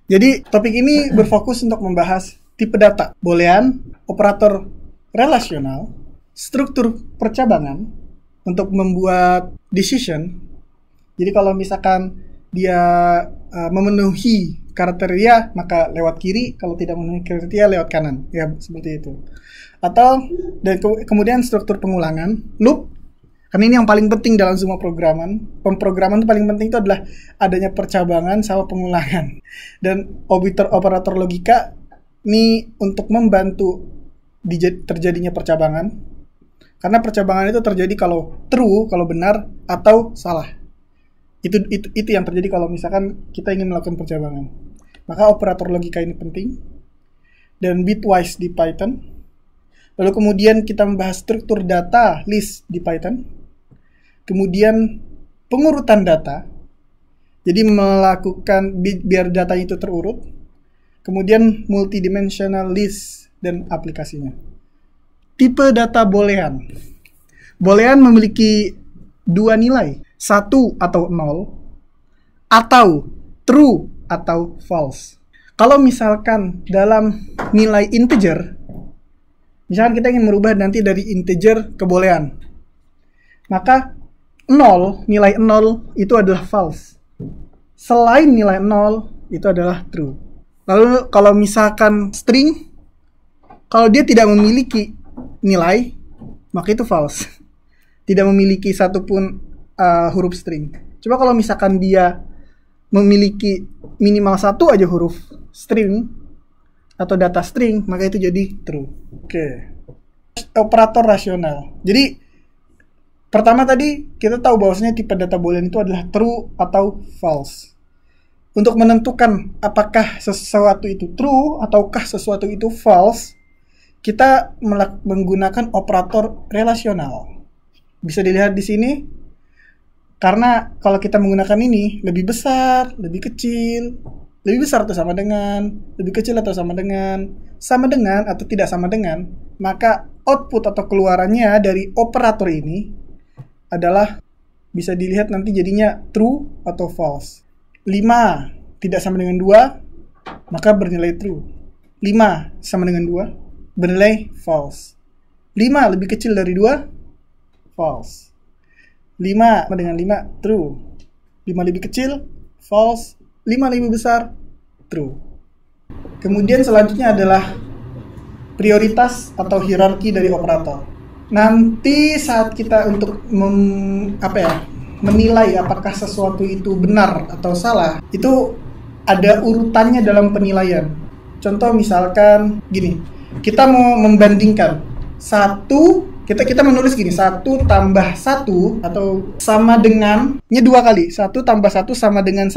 Jadi topik ini berfokus untuk membahas tipe data, boolean, operator relasional, struktur percabangan untuk membuat decision. Jadi kalau misalkan dia memenuhi kriteria maka lewat kiri, kalau tidak memenuhi kriteria lewat kanan, ya seperti itu. Atau dan kemudian struktur pengulangan, loop. Karena ini yang paling penting dalam semua programan. Pemrograman itu paling penting itu adalah adanya percabangan sama pengulangan. Dan operator logika ini untuk membantu terjadinya percabangan. Karena percabangan itu terjadi kalau true, kalau benar, atau salah. Itu yang terjadi kalau misalkan kita ingin melakukan percabangan. Maka operator logika ini penting. Dan bitwise di Python. Lalu kemudian kita membahas struktur data list di Python. Kemudian pengurutan data. Jadi melakukan biar datanya itu terurut. Kemudian multidimensional list dan aplikasinya. Tipe data boolean. Boolean memiliki dua nilai, 1 atau 0, atau true atau false. Kalau misalkan dalam nilai integer, misalkan kita ingin merubah nanti dari integer ke boolean, maka 0, nilai 0 itu adalah false. Selain nilai 0, itu adalah true. Lalu kalau misalkan string, kalau dia tidak memiliki nilai, maka itu false. Tidak memiliki satupun huruf string. Coba kalau misalkan dia memiliki minimal satu aja huruf string atau data string, maka itu jadi true. Oke. Operator rasional. Jadi pertama tadi kita tahu bahwasanya tipe data boolean itu adalah true atau false. Untuk menentukan apakah sesuatu itu true ataukah sesuatu itu false, kita menggunakan operator relasional. Bisa dilihat di sini. Karena kalau kita menggunakan ini lebih besar, lebih kecil, lebih besar atau sama dengan, lebih kecil atau sama dengan atau tidak sama dengan, maka output atau keluarannya dari operator ini adalah bisa dilihat nanti jadinya true atau false. 5 tidak sama dengan 2, maka bernilai true. 5 sama dengan 2, bernilai false. 5 lebih kecil dari 2, false. 5 sama dengan 5, true. 5 lebih kecil, false. 5 lebih besar, true. Kemudian selanjutnya adalah prioritas atau hierarki dari operator. Nanti saat kita untuk menilai apakah sesuatu itu benar atau salah, itu ada urutannya dalam penilaian. Contoh misalkan gini, kita mau membandingkan kita menulis gini, 1 tambah 1 atau sama dengan, ini 2 kali, 1 tambah 1 sama dengan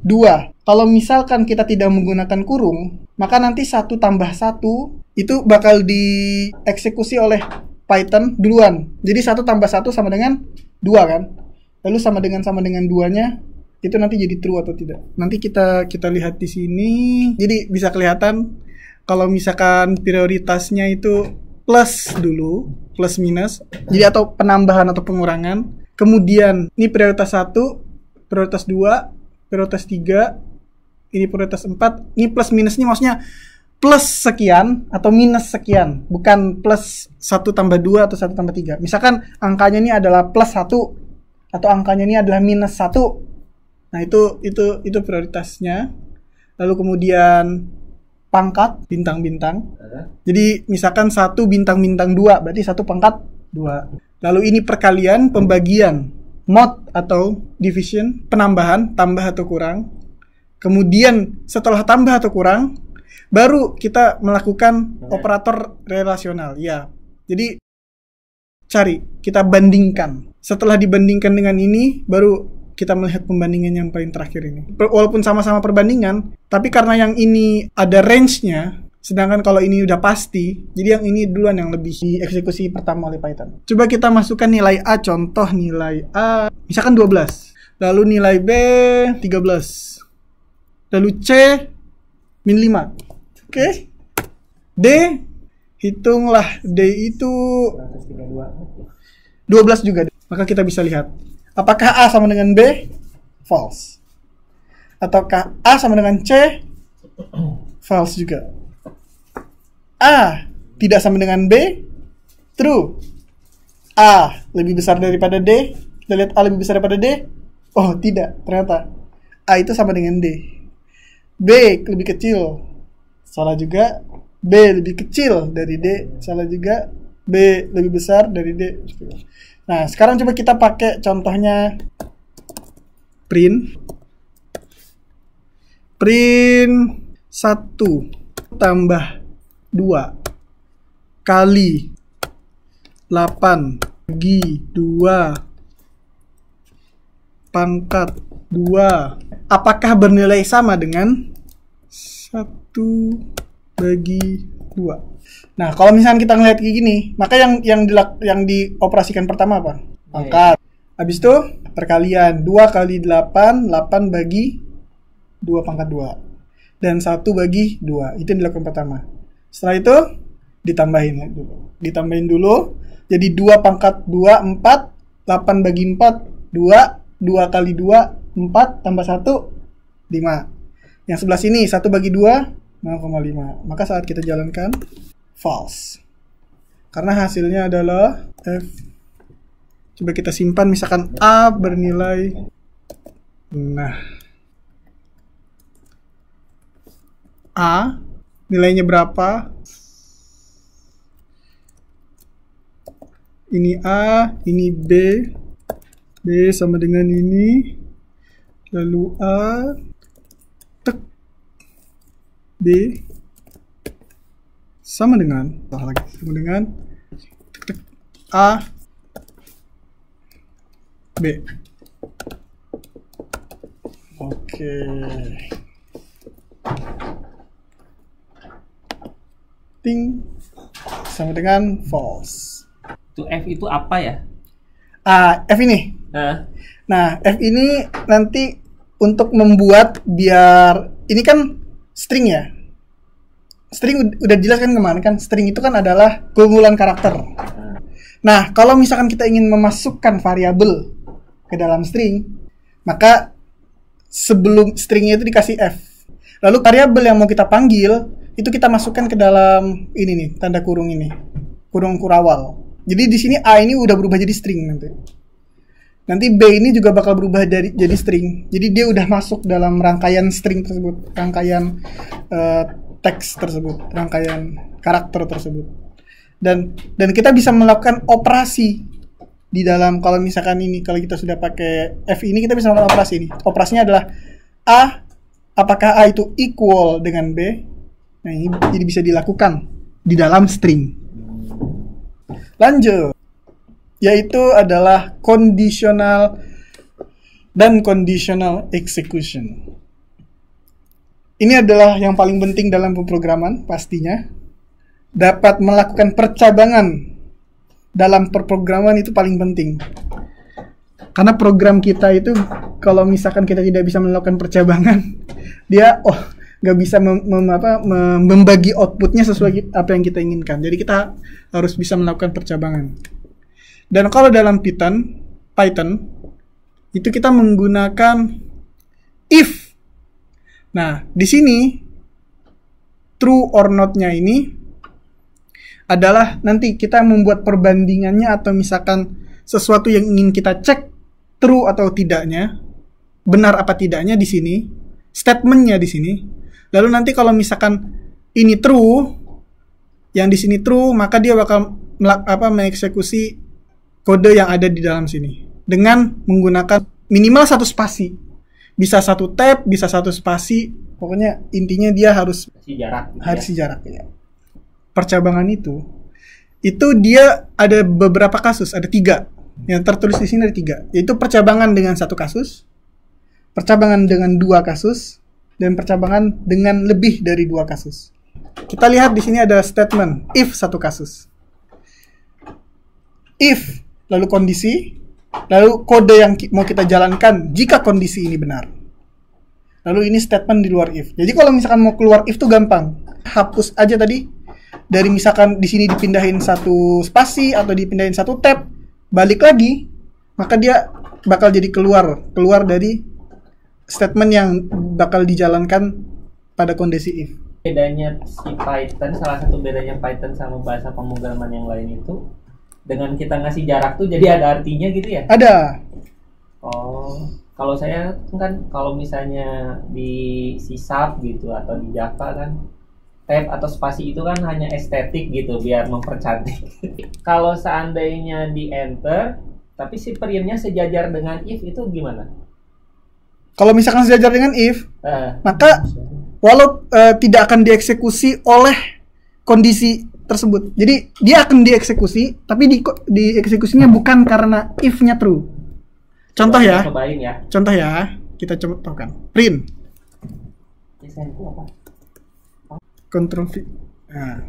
2. Kalau misalkan kita tidak menggunakan kurung, maka nanti 1 tambah 1 itu bakal dieksekusi oleh Python duluan. Jadi 1 tambah 1 sama dengan 2 kan. Lalu sama dengan 2-nya itu nanti jadi true atau tidak. Nanti kita lihat di sini. Jadi bisa kelihatan kalau misalkan prioritasnya itu plus dulu, plus minus. Jadi atau penambahan atau pengurangan. Kemudian ini prioritas 1, prioritas 2, prioritas 3, ini prioritas 4. Ini plus minus ini maksudnya plus sekian atau minus sekian, bukan plus 1 tambah 2 atau 1 tambah 3. Misalkan angkanya ini adalah plus 1 atau angkanya ini adalah minus 1. Nah, itu prioritasnya. Lalu kemudian pangkat bintang-bintang. Jadi misalkan 1 bintang-bintang 2, berarti 1 pangkat 2. Lalu ini perkalian, pembagian, mod atau division, penambahan, tambah atau kurang. Kemudian setelah tambah atau kurang, baru kita melakukan operator relasional. Ya. Jadi kita bandingkan. Setelah dibandingkan dengan ini, baru kita melihat pembandingan yang paling terakhir ini. Walaupun sama-sama perbandingan, tapi karena yang ini ada range-nya, sedangkan kalau ini udah pasti, jadi yang ini duluan yang lebih dieksekusi pertama oleh Python. Coba kita masukkan nilai A, contoh nilai A, misalkan 12. Lalu nilai B, 13. Lalu C, min 5. Oke. D, hitunglah D itu 12 juga. Maka kita bisa lihat apakah A sama dengan B? False. Ataukah A sama dengan C? False juga. A tidak sama dengan B? True. A lebih besar daripada D? Kita lihat A lebih besar daripada D? Oh tidak, ternyata A itu sama dengan D. B lebih kecil? Salah juga. B lebih kecil dari D? Salah juga. B lebih besar dari D? Nah, sekarang coba kita pakai contohnya print 1 tambah 2 kali 8 bagi 2 pangkat 2 apakah bernilai sama dengan 1 bagi 2. Nah, kalau misalnya kita ngeliat kayak gini, maka yang dioperasikan pertama apa? Pangkat. Habis itu perkalian 2 kali 8 bagi 2 pangkat 2 dan 1 bagi 2. Itu yang dilakukan pertama. Setelah itu ditambahin dulu. Jadi 2 pangkat 2 4, 8 bagi 4 2, 2 kali 2 4 tambah 1 5. Yang sebelah sini 1 bagi 2 0,5. Maka saat kita jalankan false. Karena hasilnya adalah F. Coba kita simpan, misalkan A bernilai, nah, A nilainya berapa? Ini A, ini B. B sama dengan ini. Lalu A, tek, B sama dengan, sama dengan tek, tek, A, B. Oke. Ting sama dengan false. Itu F itu apa ya? F ini. Nah, F ini nanti untuk membuat biar ini kan string ya. String udah jelas kan kemarin kan, string itu kan adalah kumpulan karakter. Nah, kalau misalkan kita ingin memasukkan variabel ke dalam string, maka sebelum stringnya itu dikasih F. Lalu variabel yang mau kita panggil itu kita masukkan ke dalam ini nih, tanda kurung ini, kurung kurawal. Jadi di sini A ini udah berubah jadi string nanti. Nanti B ini juga bakal berubah jadi string. Jadi dia udah masuk dalam rangkaian string tersebut, rangkaian teks tersebut, rangkaian karakter tersebut. Dan kita bisa melakukan operasi di dalam, kalau misalkan ini, kalau kita sudah pakai F ini, kita bisa melakukan operasi ini. Operasinya adalah A, apakah A itu equal dengan B? Nah, ini jadi bisa dilakukan di dalam string. Lanjut, yaitu adalah conditional dan conditional execution. Ini adalah yang paling penting dalam pemrograman pastinya. Dapat melakukan percabangan dalam perprograman itu paling penting. Karena program kita itu kalau misalkan kita tidak bisa melakukan percabangan, dia nggak bisa membagi outputnya sesuai apa yang kita inginkan. Jadi kita harus bisa melakukan percabangan. Dan kalau dalam Python itu kita menggunakan if. Nah, di sini true or not-nya ini adalah nanti kita membuat perbandingannya, atau misalkan sesuatu yang ingin kita cek true atau tidaknya, benar apa tidaknya di sini, statementnya di sini. Lalu nanti kalau misalkan ini true, yang di sini true, maka dia bakal mengeksekusi kode yang ada di dalam sini dengan menggunakan minimal 1 spasi. Bisa 1 tab, bisa 1 spasi. Pokoknya intinya dia harus jarak ya. Percabangan itu dia ada beberapa kasus, ada 3 yang tertulis di sini, ada 3, yaitu percabangan dengan 1 kasus, percabangan dengan 2 kasus, dan percabangan dengan lebih dari 2 kasus. Kita lihat di sini ada statement if 1 kasus, if lalu kondisi, lalu kode yang mau kita jalankan jika kondisi ini benar. Lalu ini statement di luar if. Jadi kalau misalkan mau keluar if tuh gampang, hapus aja tadi. Dari misalkan di sini dipindahin 1 spasi atau dipindahin 1 tab, balik lagi, maka dia bakal jadi keluar dari statement yang bakal dijalankan pada kondisi if. Bedanya si Python, salah satu bedanya Python sama bahasa pemrograman yang lain itu, dengan kita ngasih jarak tuh jadi ada artinya gitu ya? Ada. Oh, kalau saya kan kalau misalnya di C# gitu atau di Java kan tab atau spasi itu kan hanya estetik gitu biar mempercantik. Kalau seandainya di enter tapi si printnya sejajar dengan if itu gimana? Kalau misalkan sejajar dengan if, maka walau tidak akan dieksekusi oleh kondisi tersebut. Jadi dia akan dieksekusi, tapi dieksekusinya bukan karena if-nya true. Contoh ya. Cobain ya. Contoh ya, kita contohkan. Print. Desainku apa? Control V. Nah.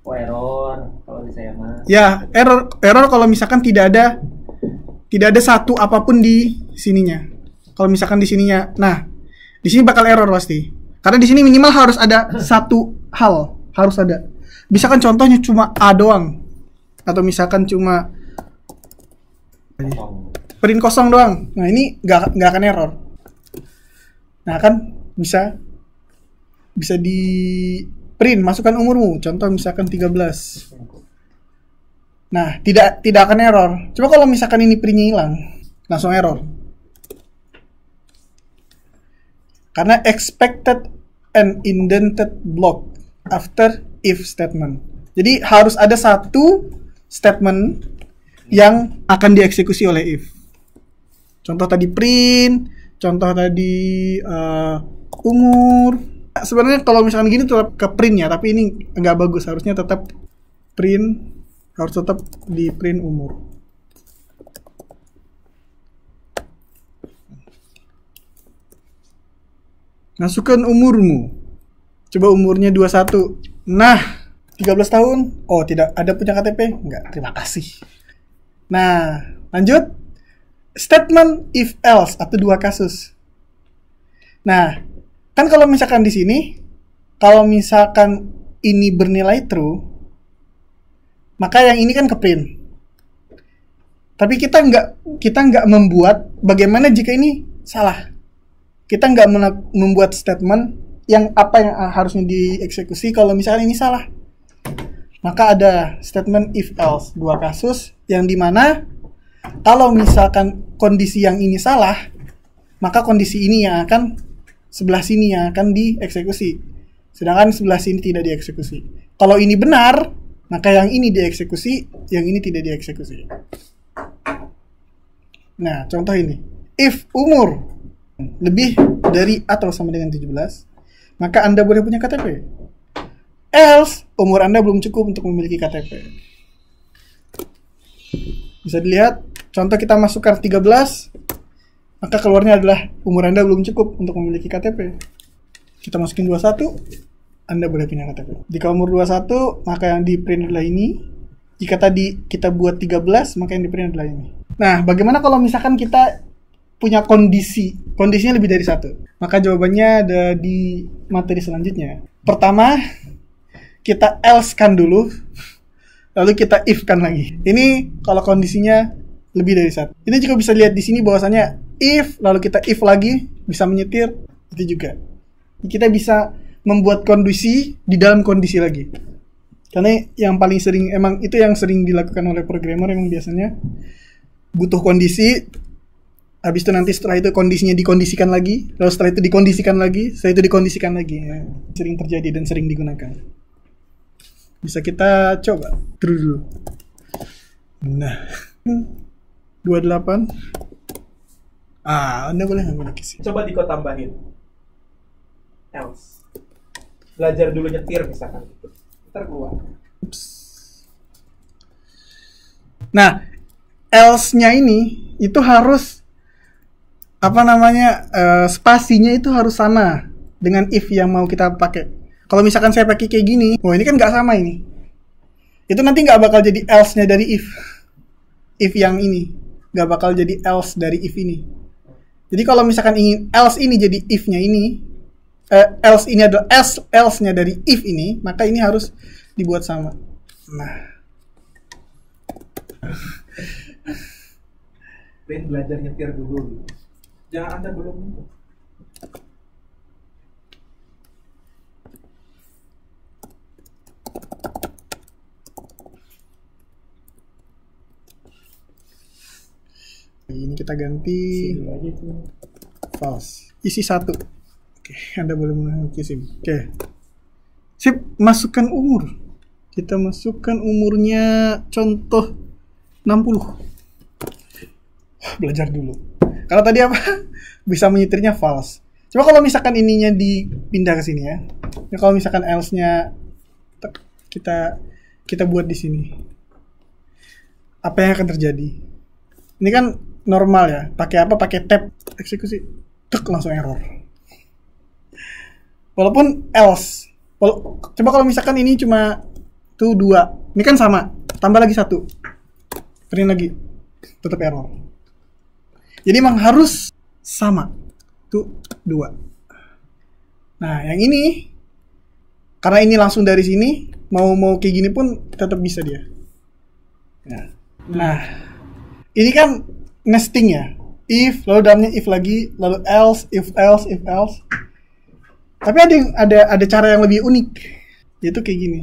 Oh, error kalau di saya mah. Ya, error kalau misalkan tidak ada satu apapun di sininya. Kalau misalkan di sininya, nah, di sini bakal error pasti. Karena di sini minimal harus ada satu hal, harus ada. Misalkan contohnya cuma A doang, atau misalkan cuma print kosong doang. Nah, ini nggak akan error. Nah, kan bisa di print, masukkan umurmu. Contoh misalkan 13. Nah, tidak akan error. Coba kalau misalkan ini printnya hilang, langsung error. Karena expected an indented block after if statement. Jadi harus ada satu statement yang akan dieksekusi oleh if. Contoh tadi print, contoh tadi umur. Sebenarnya kalau misalkan gini tetap ke print ya, tapi ini nggak bagus. Harusnya tetap print, harus tetap di print umur. Masukkan umurmu. Coba umurnya 21. Nah, 13 tahun. Oh, tidak ada punya KTP? Enggak, terima kasih. Nah, lanjut. Statement if else atau dua kasus. Nah, kan kalau misalkan di sini, kalau misalkan ini bernilai true, maka yang ini kan ke print. Tapi kita nggak membuat bagaimana jika ini salah. Kita nggak membuat statement yang apa yang harusnya dieksekusi kalau misalkan ini salah. Maka ada statement if else, dua kasus yang dimana kalau misalkan kondisi yang ini salah, maka kondisi ini yang akan sebelah sini yang akan dieksekusi, sedangkan sebelah sini tidak dieksekusi. Kalau ini benar, maka yang ini dieksekusi, yang ini tidak dieksekusi. Nah, contoh ini. If umur lebih dari atau sama dengan 17, maka Anda boleh punya KTP. Else, umur Anda belum cukup untuk memiliki KTP. Bisa dilihat, contoh kita masukkan 13, maka keluarnya adalah umur Anda belum cukup untuk memiliki KTP. Kita masukin 21, Anda boleh punya KTP. Jika umur 21, maka yang di print adalah ini. Jika tadi kita buat 13, maka yang di print adalah ini. Nah, bagaimana kalau misalkan kita punya kondisinya lebih dari satu? Maka jawabannya ada di materi selanjutnya. Pertama, kita else-kan dulu, lalu kita if-kan lagi. Ini kalau kondisinya lebih dari satu. Ini juga bisa lihat di sini bahwasanya if, lalu kita if lagi, bisa menyetir, itu juga. Kita bisa membuat kondisi di dalam kondisi lagi. Karena yang paling sering, emang itu yang sering dilakukan oleh programmer, emang biasanya butuh kondisi. Habis itu nanti setelah itu kondisinya dikondisikan lagi, lalu setelah itu dikondisikan lagi, setelah itu dikondisikan lagi. Ya, sering terjadi dan sering digunakan. Bisa kita coba dulu. Nah, 28. Anda boleh ngambil sini. Coba Diko tambahin else. Belajar dulu nyetir misalkan gitu. Ntar keluar. Nah, else-nya ini itu harus spasinya itu harus sama dengan if yang mau kita pakai. Kalau misalkan saya pakai kayak gini, ini kan nggak sama ini. Itu nanti nggak bakal jadi else-nya dari if. If yang ini nggak bakal jadi else dari if ini. Jadi kalau misalkan ingin else ini jadi if-nya ini, else ini adalah else-nya dari if ini, maka ini harus dibuat sama. Nah, Print belajar nyetir dulu. Jangan Anda belum. Ini kita ganti false. Isi 1. Oke, Anda boleh mengisi SIM. Oke. Sip, masukkan umur. Kita masukkan umurnya contoh 60. Belajar dulu. Kalau tadi apa? Bisa menyetirnya false. Coba kalau misalkan ininya dipindah ke sini ya. Ya kalau misalkan else-nya kita buat di sini. Apa yang akan terjadi? Ini kan normal ya. Pakai apa? Pakai tab eksekusi. Tek, langsung error. Walaupun else. Coba kalau misalkan ini cuma tuh 2. Ini kan sama. Tambah lagi 1. Print lagi. Tetap error. Jadi emang harus sama. Tuh 2. Nah, yang ini karena ini langsung dari sini, mau kayak gini pun tetap bisa dia. Nah, ini kan nesting ya. If, lalu dalamnya if lagi, lalu else, if else. Tapi ada cara yang lebih unik. Yaitu kayak gini.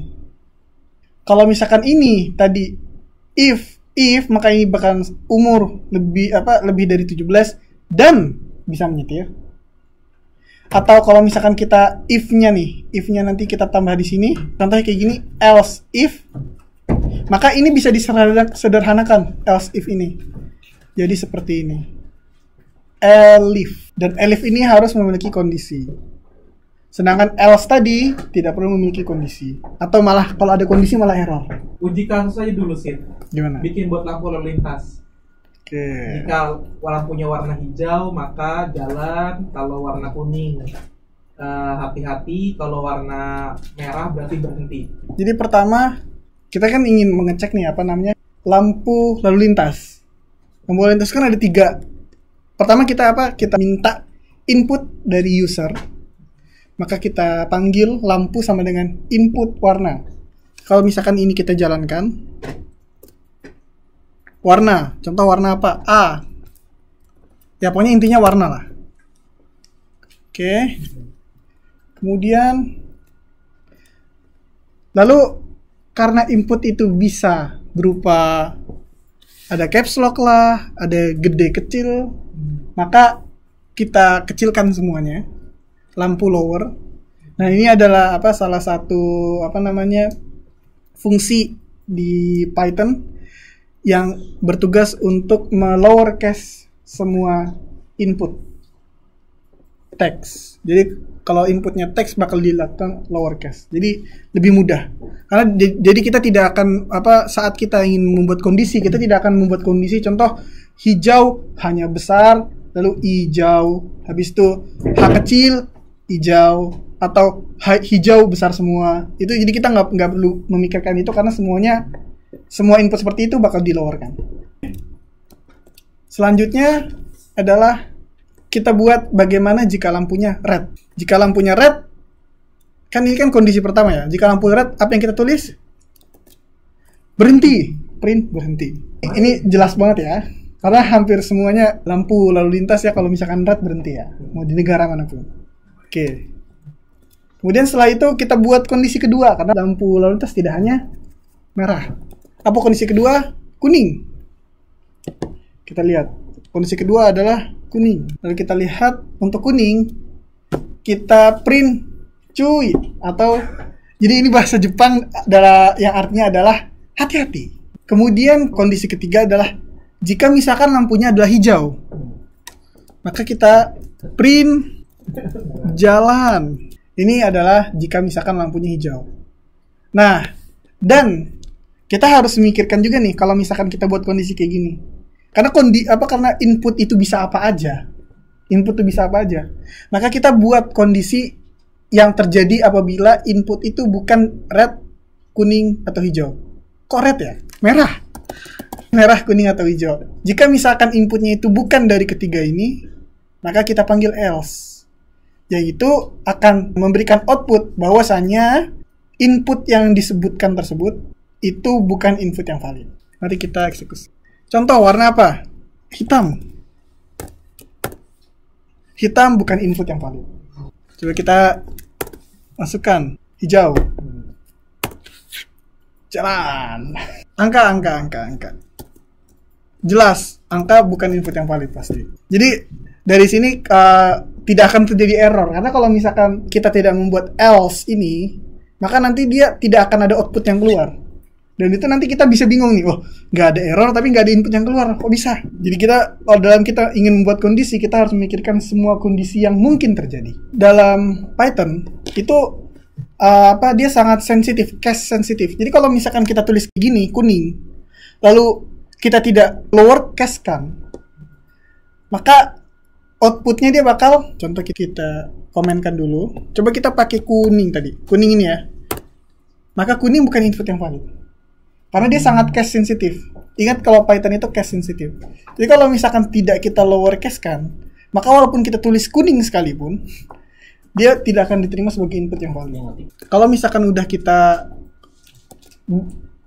Kalau misalkan ini tadi if maka ini bakal umur lebih dari 17 dan bisa menyetir. Atau kalau misalkan kita if-nya nanti kita tambah di sini, contohnya kayak gini, else if, maka ini bisa disederhanakan else if ini. Jadi seperti ini. Elif, dan elif ini harus memiliki kondisi. Sedangkan else tadi tidak perlu memiliki kondisi. Atau malah kalau ada kondisi malah error. Uji kasus aja dulu sih. Gimana? Bikin buat lampu lalu lintas. Oke. Jika lampunya warna hijau maka jalan, kalau warna kuning hati-hati, kalau warna merah berarti berhenti. Jadi pertama kita kan ingin mengecek nih lampu lalu lintas. Lampu lalu lintas kan ada 3. Pertama kita kita minta input dari user. Maka kita panggil lampu sama dengan input warna. Kalau misalkan ini kita jalankan, warna, contoh warna apa? A. Ya pokoknya intinya warna lah. Oke. Kemudian, lalu karena input itu bisa berupa ada caps lock lah, ada gede kecil, maka kita kecilkan semuanya. Lampu lower. Nah, ini adalah salah satu fungsi di Python yang bertugas untuk melower case semua input teks. Jadi kalau inputnya teks bakal dilakukan lower case. Jadi lebih mudah. Karena jadi kita tidak akan saat kita ingin membuat kondisi, kita tidak akan membuat kondisi contoh hijau hanya besar, lalu hijau, habis itu H kecil hijau, atau hijau besar semua. Itu jadi kita nggak perlu memikirkan itu karena semua input seperti itu bakal dilowerkan. Selanjutnya adalah kita buat bagaimana jika lampunya red. Jika lampunya red, kan ini kan kondisi pertama ya. Jika lampu red, apa yang kita tulis? Berhenti, print berhenti. Ini jelas banget ya. Karena hampir semuanya lampu lalu lintas ya kalau misalkan red berhenti ya. Mau di negara manapun. Oke. Kemudian setelah itu kita buat kondisi kedua karena lampu lalu lintas tidak hanya merah. Apa kondisi kedua? Kuning. Kita lihat. Kondisi kedua adalah kuning. Lalu kita lihat untuk kuning kita print cuy atau jadi ini bahasa Jepang yang artinya adalah hati-hati. Kemudian kondisi ketiga adalah jika misalkan lampunya adalah hijau, maka kita print jalan. Ini adalah jika misalkan lampunya hijau. Nah, dan kita harus memikirkan juga nih kalau misalkan kita buat kondisi kayak gini. Karena karena input itu bisa apa aja. Input itu bisa apa aja. Maka kita buat kondisi yang terjadi apabila input itu bukan red, kuning atau hijau. Kok red ya? Merah. Merah, kuning atau hijau. Jika misalkan inputnya itu bukan dari ketiga ini, maka kita panggil else. Yaitu akan memberikan output bahwasannya input yang disebutkan tersebut itu bukan input yang valid. Mari kita eksekusi. Contoh warna apa? hitam. Hitam bukan input yang valid. Coba kita masukkan hijau. Jalan. Angka. Jelas, angka bukan input yang valid pasti. Jadi dari sini tidak akan terjadi error, karena kalau misalkan kita tidak membuat else ini, maka nanti dia tidak akan ada output yang keluar. Dan itu nanti kita bisa bingung nih, oh nggak ada error tapi nggak ada input yang keluar, kok bisa? Jadi kalau dalam kita ingin membuat kondisi, kita harus memikirkan semua kondisi yang mungkin terjadi. Dalam Python itu dia sangat sensitif, case sensitif. Jadi kalau misalkan kita tulis gini kuning, lalu kita tidak lower case kan, maka outputnya dia bakal, contoh kita komenkan dulu. Coba kita pakai kuning tadi, kuning ini ya. Maka kuning bukan input yang valid, karena dia sangat case sensitif. Ingat kalau Python itu case sensitif. Jadi kalau misalkan tidak kita lower case kan, maka walaupun kita tulis kuning sekalipun, dia tidak akan diterima sebagai input yang valid. Kalau misalkan udah kita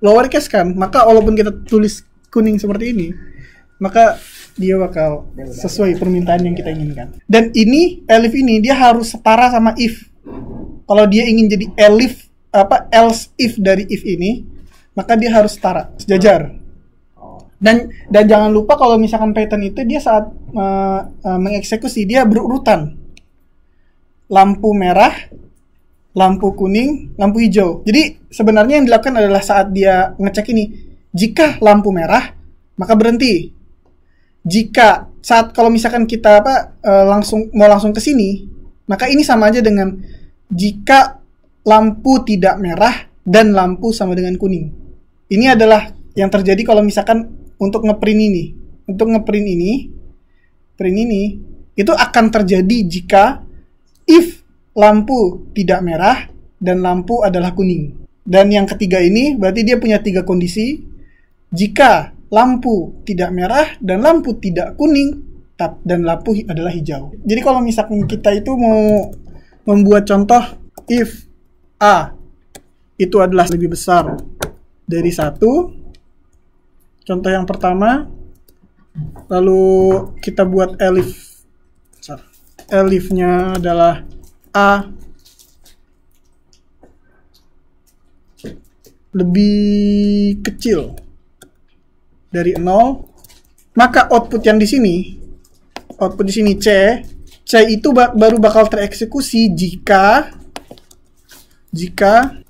lower case kan, maka walaupun kita tulis kuning seperti ini, maka dia bakal sesuai permintaan yang kita inginkan. Dan ini, elif ini dia harus setara sama if. Kalau dia ingin jadi else if dari if ini, maka dia harus setara, sejajar. Dan jangan lupa kalau misalkan Python itu dia saat mengeksekusi, dia berurutan. Lampu merah, lampu kuning, lampu hijau. Jadi sebenarnya yang dilakukan adalah saat dia ngecek ini, jika lampu merah, maka berhenti. Jika kalau misalkan kita langsung ke sini, maka ini sama aja dengan jika lampu tidak merah dan lampu sama dengan kuning. Ini adalah yang terjadi kalau misalkan untuk ngeprint ini. Untuk ngeprint ini itu akan terjadi jika if lampu tidak merah dan lampu adalah kuning. Dan yang ketiga ini berarti dia punya 3 kondisi. Jika lampu tidak merah dan lampu tidak kuning dan lampu adalah hijau. Jadi kalau misalkan kita itu mau membuat contoh if A itu adalah lebih besar dari 1, contoh yang pertama, lalu kita buat elifnya adalah A lebih kecil dari 0, maka output di sini C itu baru bakal tereksekusi jika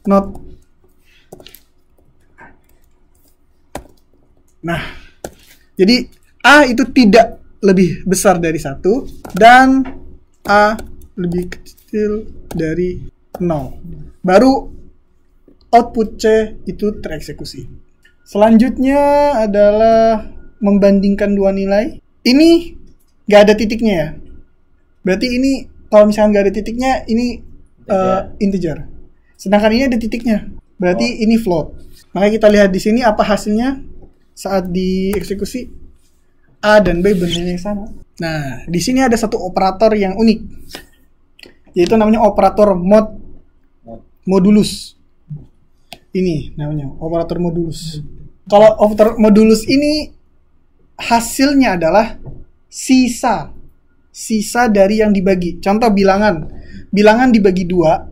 not. Nah, jadi A itu tidak lebih besar dari 1 dan A lebih kecil dari 0. Baru output C itu tereksekusi. Selanjutnya adalah membandingkan 2 nilai. Ini nggak ada titiknya ya. Berarti ini kalau misalkan nggak ada titiknya, ini integer. Sedangkan ini ada titiknya. Berarti ini float. Maka kita lihat di sini apa hasilnya saat dieksekusi. A dan B bentuknya sama. Nah, di sini ada satu operator yang unik, yaitu namanya operator modulus. Ini namanya operator modulus. Kalau operator modulus ini hasilnya adalah sisa dari yang dibagi. Contoh bilangan dibagi 2.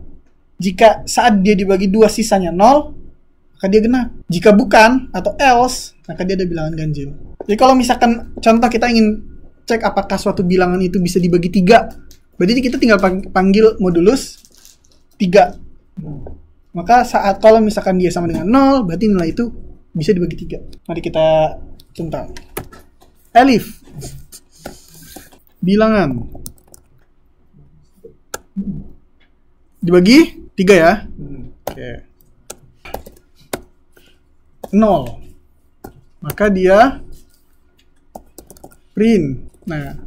Jika saat dia dibagi 2 sisanya 0, maka dia genap. Jika bukan atau else, maka dia ada bilangan ganjil. Jadi kalau misalkan contoh kita ingin cek apakah suatu bilangan itu bisa dibagi 3, berarti kita tinggal panggil modulus 3. Maka saat kalau misalkan dia sama dengan 0, berarti nilai itu bisa dibagi 3. Mari kita contoh. Elif bilangan dibagi 3 ya. Oke. 0. Maka dia print. Nah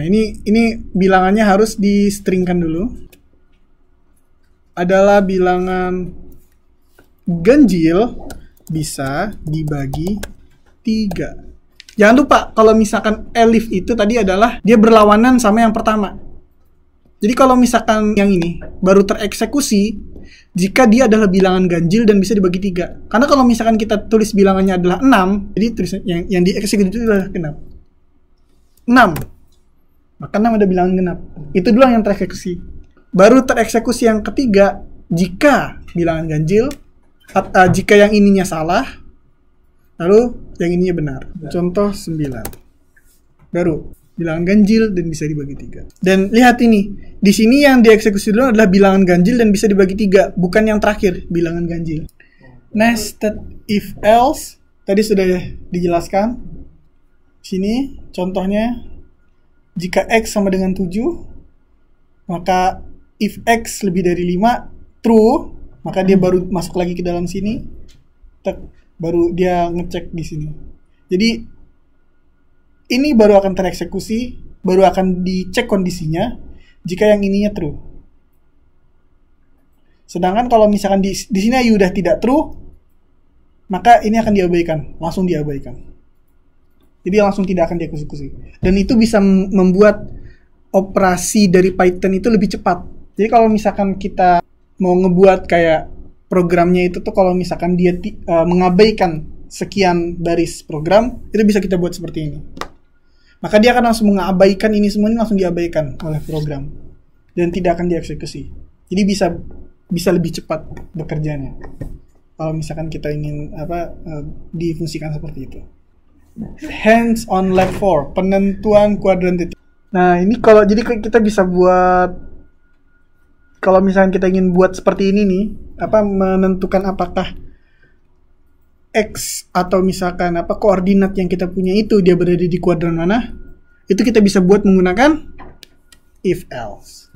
ini bilangannya harus di-stringkan dulu. Adalah bilangan ganjil bisa dibagi 3. Jangan lupa kalau misalkan elif itu tadi adalah dia berlawanan sama yang pertama. Jadi kalau misalkan yang ini baru tereksekusi, jika dia adalah bilangan ganjil dan bisa dibagi 3. Karena kalau misalkan kita tulis bilangannya adalah 6, jadi tulisan yang dieksekusi itu adalah genap. 6. Maka 6 ada bilangan genap. Itu dulu yang tereksekusi. Baru tereksekusi yang ketiga jika bilangan ganjil, jika yang ininya salah, lalu yang ininya benar. Contoh 9. Baru bilangan ganjil dan bisa dibagi 3. Dan lihat ini, di sini yang dieksekusi dulu adalah bilangan ganjil dan bisa dibagi 3, bukan yang terakhir, bilangan ganjil. Nested if else tadi sudah dijelaskan. Sini contohnya, jika X sama dengan 7, maka if X lebih dari 5 true, maka dia baru masuk lagi ke dalam sini. Baru dia ngecek di sini. Jadi ini baru akan tereksekusi, baru akan dicek kondisinya jika yang ininya true. Sedangkan kalau misalkan di sini udah tidak true, maka ini akan diabaikan, langsung diabaikan. Jadi langsung tidak akan dieksekusi. Dan itu bisa membuat operasi dari Python itu lebih cepat. Jadi kalau misalkan kita mau ngebuat kayak programnya itu tuh, kalau misalkan dia mengabaikan sekian baris program, itu bisa kita buat seperti ini. Maka dia akan langsung mengabaikan ini semuanya, langsung diabaikan oleh program dan tidak akan dieksekusi. Jadi bisa lebih cepat bekerjanya kalau misalkan kita ingin difungsikan seperti itu. Hands on lab 4, penentuan kuadran titik. Nah, ini kalau jadi kita bisa buat, kalau misalkan kita ingin buat seperti ini nih, menentukan apakah X atau misalkan koordinat yang kita punya itu dia berada di kuadran mana, itu kita bisa buat menggunakan if else.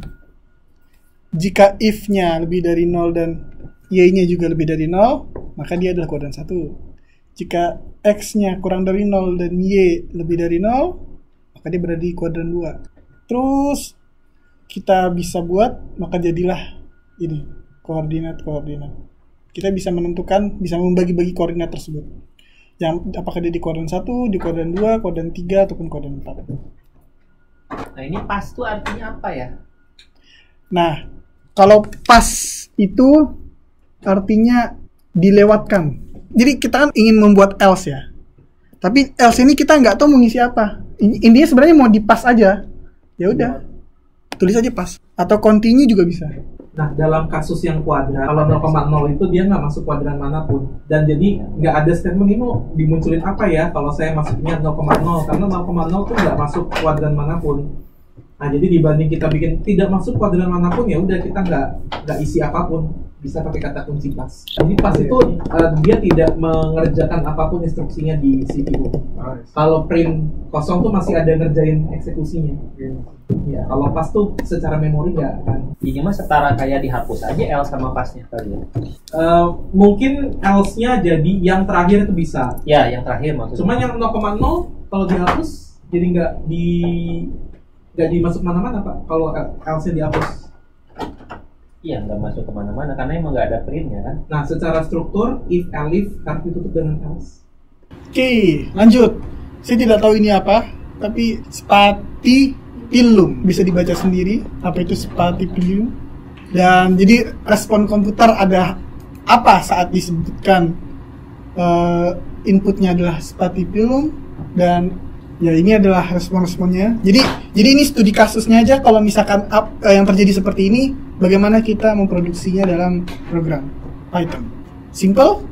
Jika if-nya lebih dari 0 dan y-nya juga lebih dari 0, maka dia adalah kuadran 1. Jika x-nya kurang dari 0 dan y lebih dari 0, maka dia berada di kuadran 2. Terus kita bisa buat, maka jadilah ini koordinat. Kita bisa menentukan, bisa membagi-bagi koordinat tersebut. Yang apakah dia di kuadran 1, di kuadran 2, kuadran 3, ataupun kuadran 4. Nah, ini pas itu artinya apa ya? Nah, kalau pas itu artinya dilewatkan. Jadi kita kan ingin membuat else ya. Tapi else ini kita nggak tahu mau ngisi apa. Intinya sebenarnya mau di pas aja. Ya udah, tulis aja pas. Atau continue juga bisa. Nah, dalam kasus yang kuadran, kalau 0,0 itu dia nggak masuk kuadran manapun. Dan jadi nggak ada statement ini mau dimunculin apa ya kalau saya masuknya 0,0. Karena 0,0 itu nggak masuk kuadran manapun. Nah, jadi dibanding kita bikin tidak masuk kuadran manapun, ya udah kita nggak isi apapun. Bisa pakai kata kunci pas. Jadi pas itu dia tidak mengerjakan apapun instruksinya di CPU. Kalau print kosong tuh masih ada ngerjain eksekusinya. Ya, kalau pas tuh secara memori nggak kan. Ini mah setara kayak dihapus aja else sama pasnya tadi. Mungkin else-nya jadi yang terakhir itu bisa. Ya, yang terakhir maksudnya. Cuman yang 0,0 kalau dihapus jadi nggak dimasuk mana-mana Pak. Kalau else-nya dihapus. Iya, nggak masuk kemana-mana karena emang nggak ada printnya kan. Nah, secara struktur if elif harus ditutup dengan else. Oke, lanjut. Saya tidak tahu ini apa, tapi spatipilum bisa dibaca sendiri. Apa itu spatipilum? Dan jadi respon komputer ada apa saat disebutkan inputnya adalah spatipilum, dan ya ini adalah respon-responnya. Jadi ini studi kasusnya aja. Kalau misalkan yang terjadi seperti ini, bagaimana kita memproduksinya dalam program Python. Simple.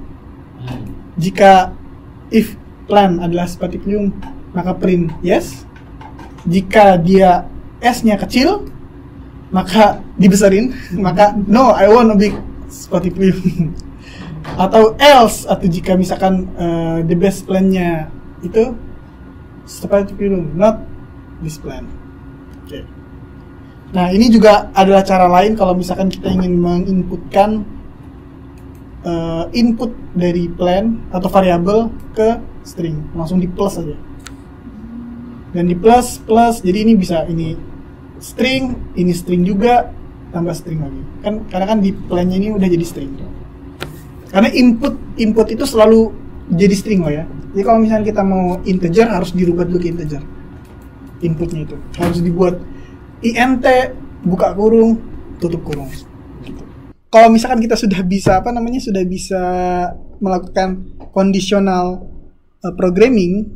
Jika if plan adalah spatipilum, maka print yes. Jika dia s-nya kecil, maka dibesarin. Maka no, I want a big spatipilum. Atau else, atau jika misalkan the best plan-nya itu spatipilum, not this plan. Oke. Nah, ini juga adalah cara lain kalau misalkan kita ingin menginputkan input dari plan atau variabel ke string, langsung di plus aja. Dan di plus, jadi ini bisa ini string juga tambah string lagi. Karena kan di plan-nya ini udah jadi string. Karena input itu selalu jadi string loh ya. Jadi kalau misalnya kita mau integer, harus dirubah dulu ke integer. Inputnya itu harus dibuat int buka kurung tutup kurung gitu. kalau misalkan kita sudah bisa sudah bisa melakukan conditional programming,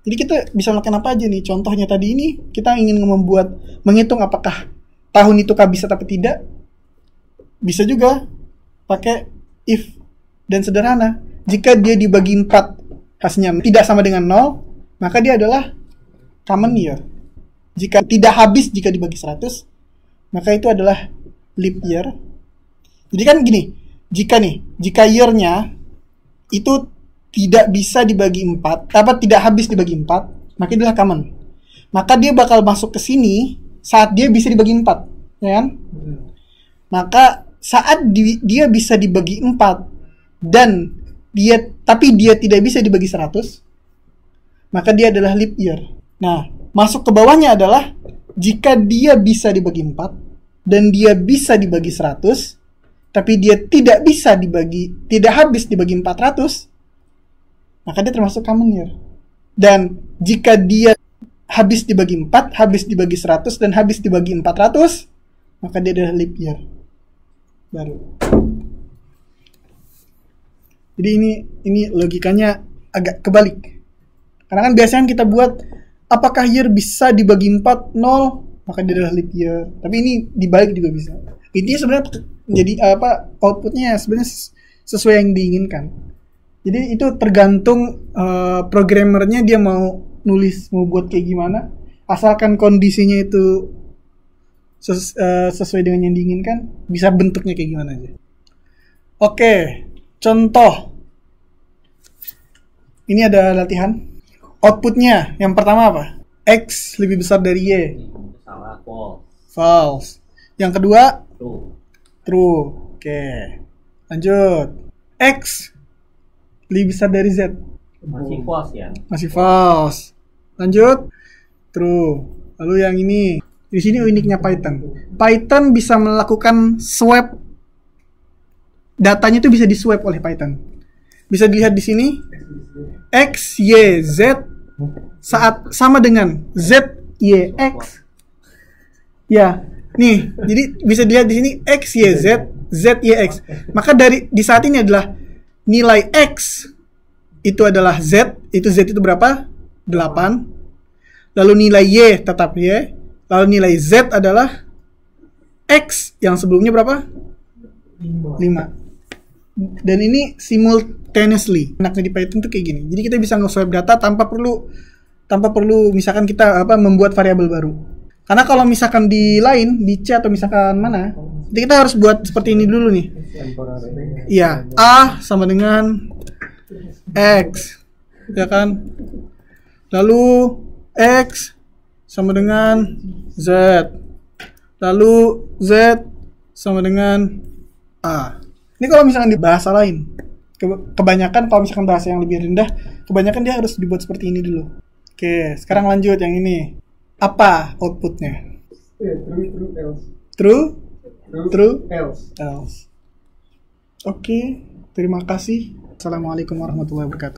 jadi kita bisa melakukan apa aja nih. Contohnya tadi ini kita ingin menghitung apakah tahun itu bisa tapi tidak, bisa juga pakai if dan sederhana. Jika dia dibagi 4 hasilnya tidak sama dengan 0, maka dia adalah common year. Jika tidak habis jika dibagi 100, maka itu adalah leap year. Jadi kan gini, jika year-nya itu tidak bisa dibagi 4, tidak habis dibagi 4, maka dia adalah common. Maka dia bakal masuk ke sini saat dia bisa dibagi 4, ya kan? Maka saat dia bisa dibagi 4 dan tapi dia tidak bisa dibagi 100, maka dia adalah leap year. Nah, masuk ke bawahnya adalah jika dia bisa dibagi 4 dan dia bisa dibagi 100, tapi dia tidak habis dibagi 400, maka dia termasuk common year. Dan jika dia habis dibagi 4, habis dibagi 100, dan habis dibagi 400, maka dia adalah leap year baru. Jadi ini logikanya agak kebalik. Karena kan biasanya kita buat apakah year bisa dibagi 4, 0, maka dia adalah leap year. Tapi ini dibalik juga bisa. Intinya sebenarnya jadi outputnya sebenarnya sesuai yang diinginkan. Jadi itu tergantung programmernya dia mau buat kayak gimana. Asalkan kondisinya itu sesuai dengan yang diinginkan, bisa bentuknya kayak gimana aja. Oke, contoh. Ini ada latihan. Outputnya yang pertama apa? X lebih besar dari Y. Salah, false. False. Yang kedua? True. True. Oke. Lanjut. X lebih besar dari Z. Masih false ya? Masih false. Lanjut. True. Lalu yang ini. Di sini uniknya Python. Python bisa melakukan swap. Datanya itu bisa di-swap oleh Python. Bisa dilihat di sini. X, Y, Z saat sama dengan Z, Y, X. Ya, nih. Jadi bisa dilihat di sini X, Y, Z, Z, Y, X. Maka di saat ini adalah nilai X itu adalah Z. Z itu berapa? 8. Lalu nilai Y tetap Y. Lalu nilai Z adalah X yang sebelumnya berapa? 5. Dan ini simultaneously. Enaknya di Python tuh kayak gini. Jadi kita bisa nge-swap data tanpa perlu misalkan kita membuat variabel baru. Karena kalau misalkan di C atau misalkan mana, jadi kita harus buat seperti ini dulu nih. Iya, A sama dengan X. Ya kan? Lalu X sama dengan Z. Lalu Z sama dengan A. Ini kalau misalkan di bahasa lain, kebanyakan kalau misalkan bahasa yang lebih rendah, kebanyakan dia harus dibuat seperti ini dulu. Oke, sekarang lanjut yang ini. Apa outputnya? True, else. True, Else. else. Oke, terima kasih. Assalamualaikum warahmatullahi wabarakatuh.